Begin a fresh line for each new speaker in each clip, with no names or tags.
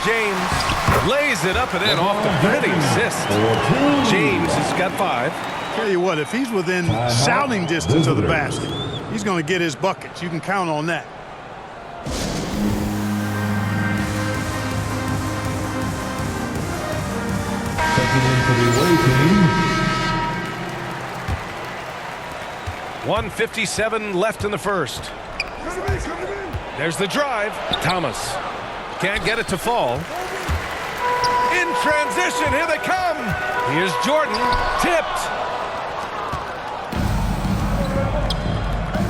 James. Lays it up and in off the pretty assist. James has got 5.
Tell you what, if he's within shouting distance of the basket, he's going to get his buckets. You can count on that.
Checking in for the away team.
1:57 left in the first. There's the drive. Thomas can't get it to fall. In transition, here they come. Here's Jordan, tipped.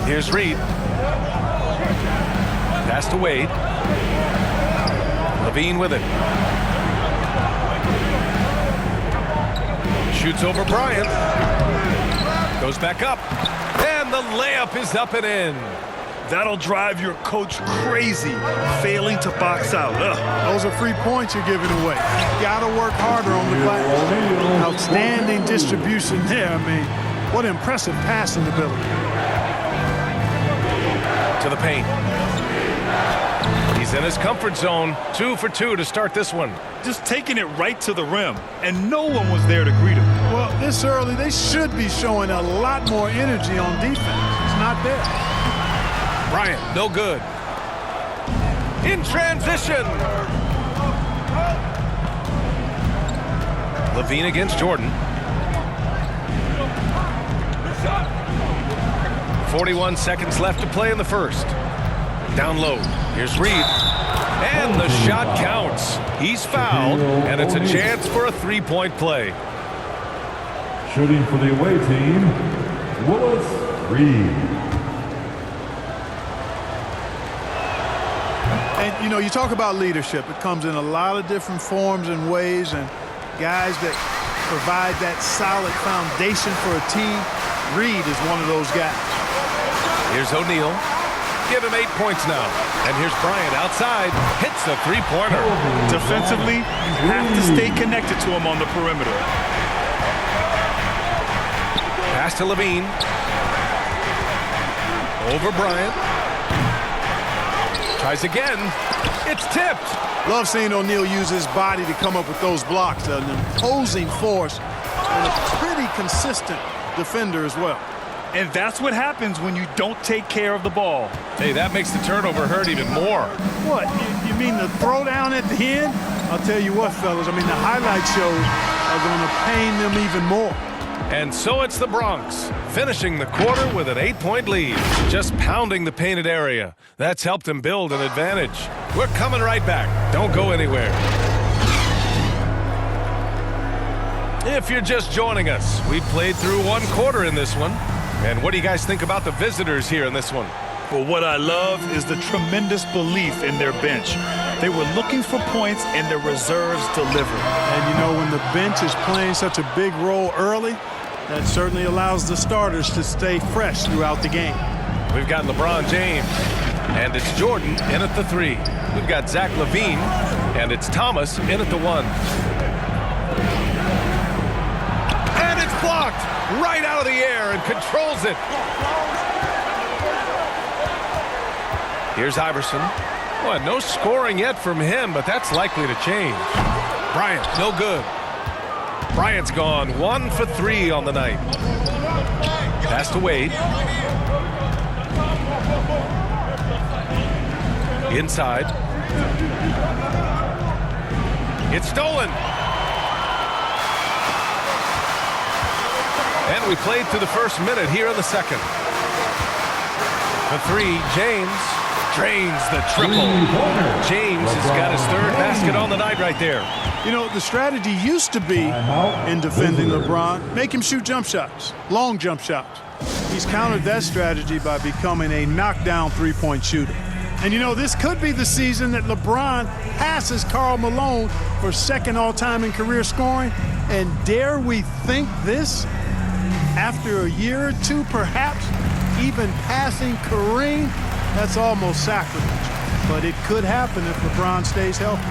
Here's Reed. Pass to Wade. Levine with it. Shoots over Bryant. Goes back up. And the layup is up and in.
That'll drive your coach crazy, failing to box out.
Those are free points you're giving away. You got to work harder on the glass. Outstanding distribution there. I mean, what impressive passing ability.
To the paint. He's in his comfort zone. 2 for 2 to start this one.
Just taking it right to the rim, and no one was there to greet him.
Well, this early, they should be showing a lot more energy on defense. It's not there.
Bryant, no good. In transition. Levine against Jordan. 41 seconds left to play in the first. Down low. Here's Reed. And the shot counts. He's fouled, and it's a chance for a three-point play.
Shooting for the away team, Willis Reed.
And, you know, you talk about leadership. It comes in a lot of different forms and ways, and guys that provide that solid foundation for a team. Reed is one of those guys.
Here's O'Neal. Give him 8 points now. And here's Bryant outside. Hits the three-pointer.
Defensively, you have to stay connected to him on the perimeter.
Pass to Levine. Over Bryant. Tries again. It's tipped.
Love seeing O'Neal use his body to come up with those blocks. An imposing force and a pretty consistent defender as well.
And that's what happens when you don't take care of the ball.
Hey, that makes the turnover hurt even more.
What? You mean the throwdown at the end? I'll tell you what, fellas. I mean, the highlight shows are going to pain them even more.
And so it's the Bronx, finishing the quarter with an 8-point lead. Just pounding the painted area. That's helped them build an advantage. We're coming right back. Don't go anywhere. If you're just joining us, we played through one quarter in this one. And what do you guys think about the visitors here in this one?
Well, what I love is the tremendous belief in their bench. They were looking for points, and their reserves delivered.
And, you know, when the bench is playing such a big role early, that certainly allows the starters to stay fresh throughout the game.
We've got LeBron James, and it's Jordan in at the 3. We've got Zach LaVine, and it's Thomas in at the 1. And it's blocked right out of the air and controls it. Here's Iverson. Well, no scoring yet from him, but that's likely to change. Bryant, no good. Bryant's gone 1 for 3 on the night. Pass to Wade. Inside. It's stolen. And we played through the first minute here in the second. The 3, James drains the triple. James has got his 3rd basket on the night right there.
You know, the strategy used to be in defending LeBron, make him shoot jump shots, long jump shots. He's countered that strategy by becoming a knockdown three-point shooter. And, you know, this could be the season that LeBron passes Karl Malone for 2nd all-time in career scoring. And dare we think this? After a year or 2, perhaps, even passing Kareem, that's almost sacrilege. But it could happen if LeBron stays healthy.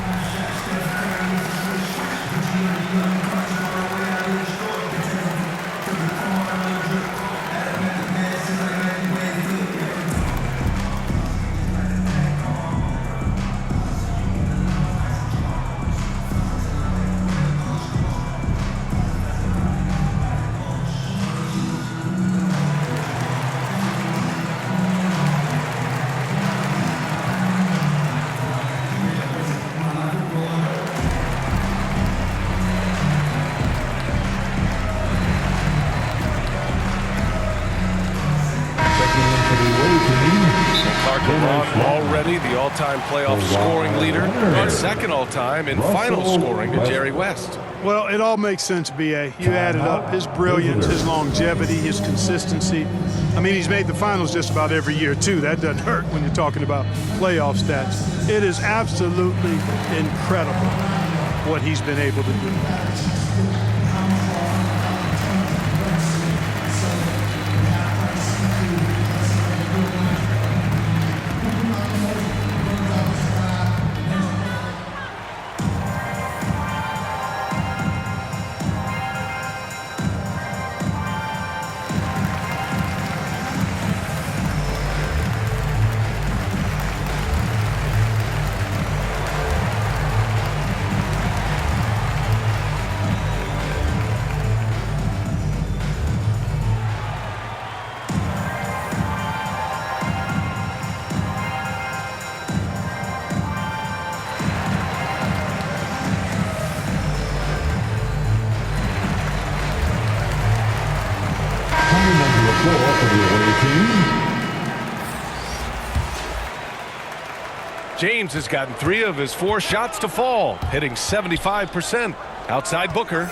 all-time playoff scoring leader and second all-time in final scoring to Jerry West.
Well, it all makes sense, B.A. You added up his brilliance, his longevity, his consistency. I mean, he's made the finals just about every year, too. That doesn't hurt when you're talking about playoff stats. It is absolutely incredible what he's been able to do.
James has gotten 3 of his 4 shots to fall, hitting 75%. Outside Booker.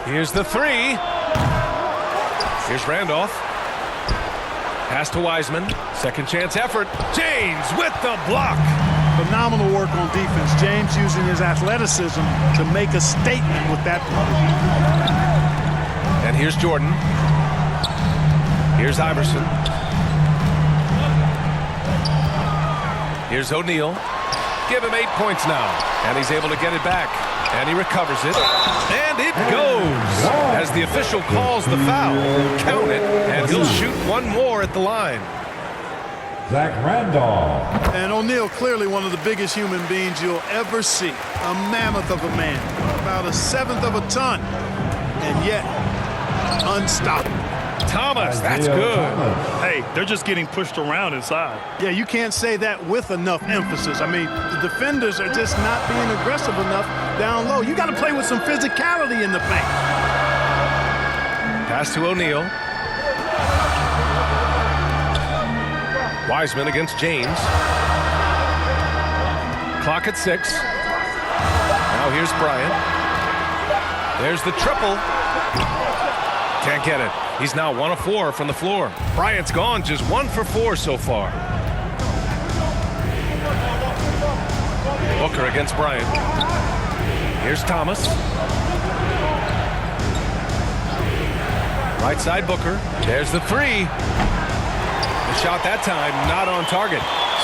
Here's the 3. Here's Randolph. Pass to Wiseman. Second chance effort. James with the block.
Phenomenal work on defense. James using his athleticism to make a statement with that block.
And here's Jordan. Here's Iverson. Here's O'Neal. Give him 8 points now. And he's able to get it back. And he recovers it. And it goes. As the official calls the foul. Count it. And he'll shoot one more at the line.
Zach Randolph.
And O'Neal, clearly one of the biggest human beings you'll ever see. A mammoth of a man. About 1/7 of a ton. And yet, unstoppable.
Thomas, that's good.
Hey, they're just getting pushed around inside.
Yeah, you can't say that with enough emphasis. I mean, the defenders are just not being aggressive enough down low. You got to play with some physicality in the paint.
Pass to O'Neal. Wiseman against James. Clock at 6. Now here's Bryant. There's the triple. Can't get it. He's now 1 of 4 from the floor. Bryant's gone just 1 for 4 so far. Booker against Bryant. Here's Thomas. Right side Booker. There's the 3. The shot that time not on target.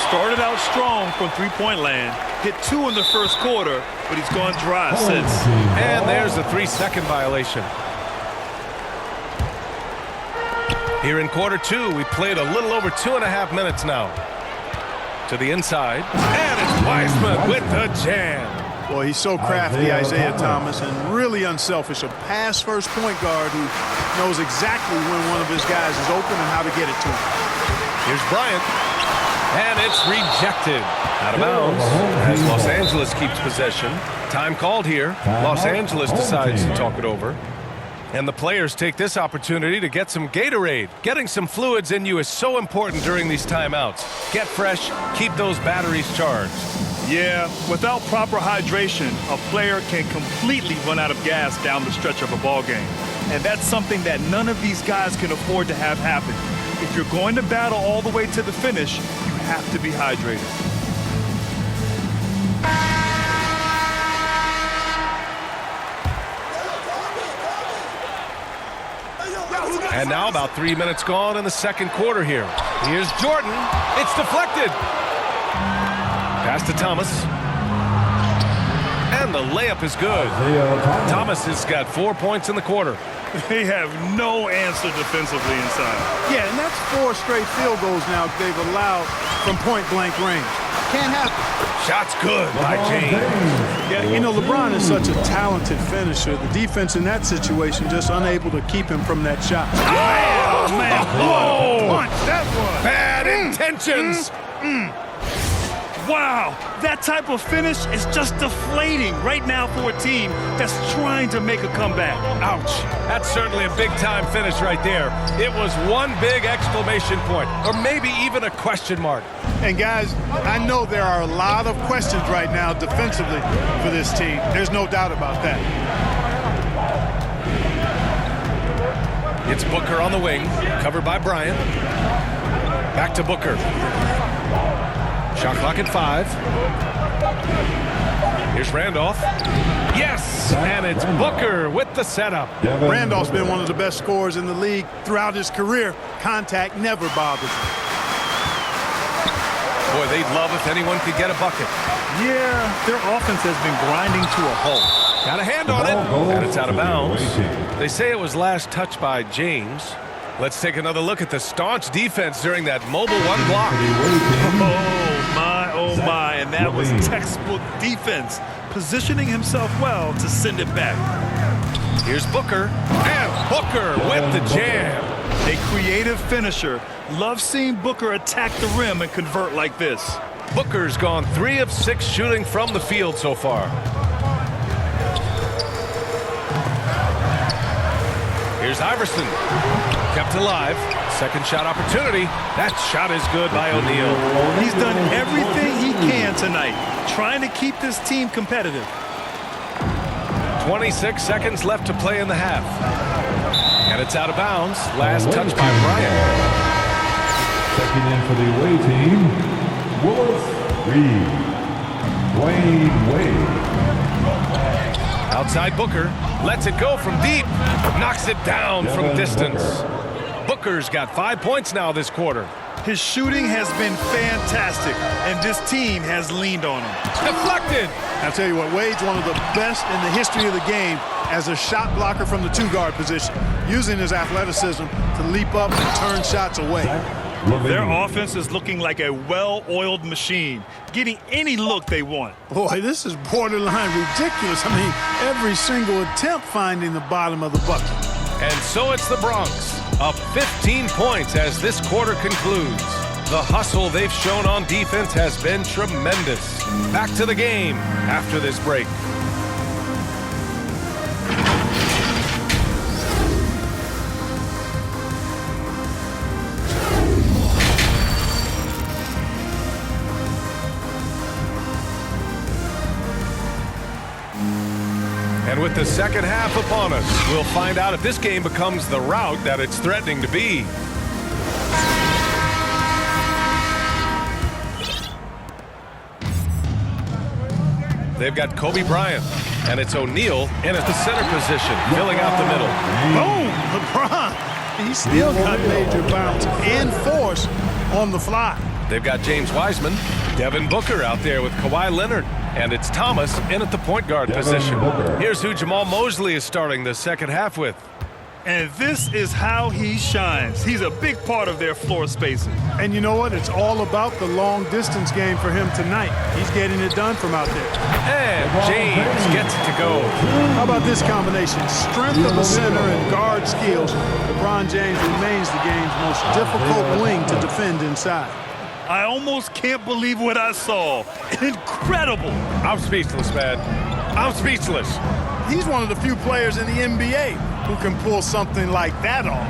Started out strong from three-point land. Hit 2 in the first quarter, but he's gone dry since.
And there's a 3-second violation. Here in quarter 2, we played a little over 2.5 minutes now. To the inside. And it's Wiseman with the jam.
Boy, he's so crafty, Isaiah Thomas, and really unselfish. A pass-first point guard who knows exactly when one of his guys is open and how to get it to him.
Here's Bryant. And it's rejected. Out of bounds as Los Angeles keeps possession. Time called here. Los Angeles decides to talk it over. And the players take this opportunity to get some Gatorade. Getting some fluids in you is so important during these timeouts. Get fresh, keep those batteries charged.
Yeah, without proper hydration, a player can completely run out of gas down the stretch of a ball game. And that's something that none of these guys can afford to have happen. If you're going to battle all the way to the finish, you have to be hydrated.
And now about 3 minutes gone in the second quarter here. Here's Jordan. It's deflected. Pass to Thomas. And the layup is good. Thomas has got 4 points in the quarter.
They have no answer defensively inside.
Yeah, and that's 4 straight field goals now they've allowed from point-blank range. Can't happen.
Shot's good by James.
Yeah, you know, LeBron is such a talented finisher. The defense in that situation just unable to keep him from that shot.
Oh, man.
What a punch that was.
Bad intentions.
Wow, that type of finish is just deflating right now for a team that's trying to make a comeback.
Ouch. That's certainly a big-time finish right there. It was one big exclamation point, or maybe even a question mark.
And guys, I know there are a lot of questions right now defensively for this team. There's no doubt about that.
It's Booker on the wing, covered by Bryant. Back to Booker. Shot clock at 5. Here's Randolph. Yes! And it's Booker with the setup.
Randolph's been one of the best scorers in the league throughout his career. Contact never bothers him.
Boy, they'd love if anyone could get a bucket.
Yeah, their offense has been grinding to a halt.
Got a hand on it, and it's out of bounds. They say it was last touched by James. Let's take another look at the staunch defense during that mobile one block.
Oh my, and that was textbook defense, positioning himself well to send it back.
Here's Booker, and Booker with the jam.
A creative finisher. Love seeing Booker attack the rim and convert like this.
Booker's gone 3 of 6 shooting from the field so far. Here's Iverson. Kept alive. Second shot opportunity. That shot is good by O'Neal.
He's done everything he can tonight, trying to keep this team competitive.
26 seconds left to play in the half. And it's out of bounds. Last touch by Bryant.
Checking in for the away team, Willis Reed. Dwayne Wade.
Outside Booker. Lets it go from deep. Knocks it down from distance. Booker's got 5 points now this quarter.
His shooting has been fantastic, and this team has leaned on him.
Deflected.
I'll tell you what, Wade's one of the best in the history of the game as a shot blocker from the 2-guard position, using his athleticism to leap up and turn shots away.
Their offense is looking like a well-oiled machine, getting any look they want.
Boy, this is borderline ridiculous. I mean, every single attempt finding the bottom of the bucket.
And so it's the Bronx, up 15 points as this quarter concludes. The hustle they've shown on defense has been tremendous. Back to the game after this break. And with the second half upon us, we'll find out if this game becomes the rout that it's threatening to be. They've got Kobe Bryant, and it's O'Neal in at the center position, filling out the middle.
Boom! LeBron. He still got major bounce and force on the fly.
They've got James Wiseman, Devin Booker out there with Kawhi Leonard, and it's Thomas in at the point guard position. Here's who Jamal Mosley is starting the second half with.
And this is how he shines. He's a big part of their floor spacing.
And you know what? It's all about the long distance game for him tonight. He's getting it done from out there.
And James gets it to go.
How about this combination? Strength of the center and guard skills. LeBron James remains the game's most difficult wing to defend inside.
I almost can't believe what I saw. Incredible.
I'm speechless, man. I'm speechless.
He's one of the few players in the NBA who can pull something like that off.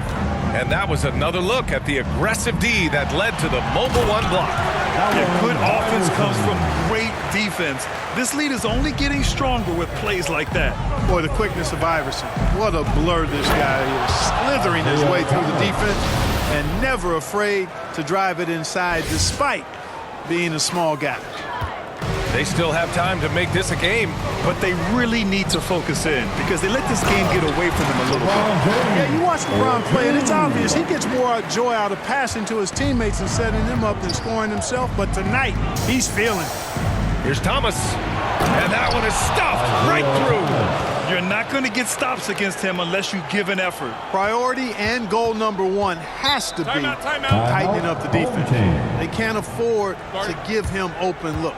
And that was another look at the aggressive D that led to the mobile one block.
Yeah, good offense comes from great defense. This lead is only getting stronger with plays like that.
Boy, the quickness of Iverson. What a blur this guy is. Slithering his way through the defense and never afraid to drive it inside despite being a small guy.
They still have time to make this a game.
But they really need to focus in because they let this game get away from them a little bit.
Yeah, you watch LeBron play, and it's obvious he gets more joy out of passing to his teammates and setting them up than scoring himself. But tonight, he's feeling it.
Here's Thomas. And that one is stuffed right through.
You're not going to get stops against him unless you give an effort.
Priority and goal number one has to be
Timeout.
tightening up the defense. They can't afford to give him open looks.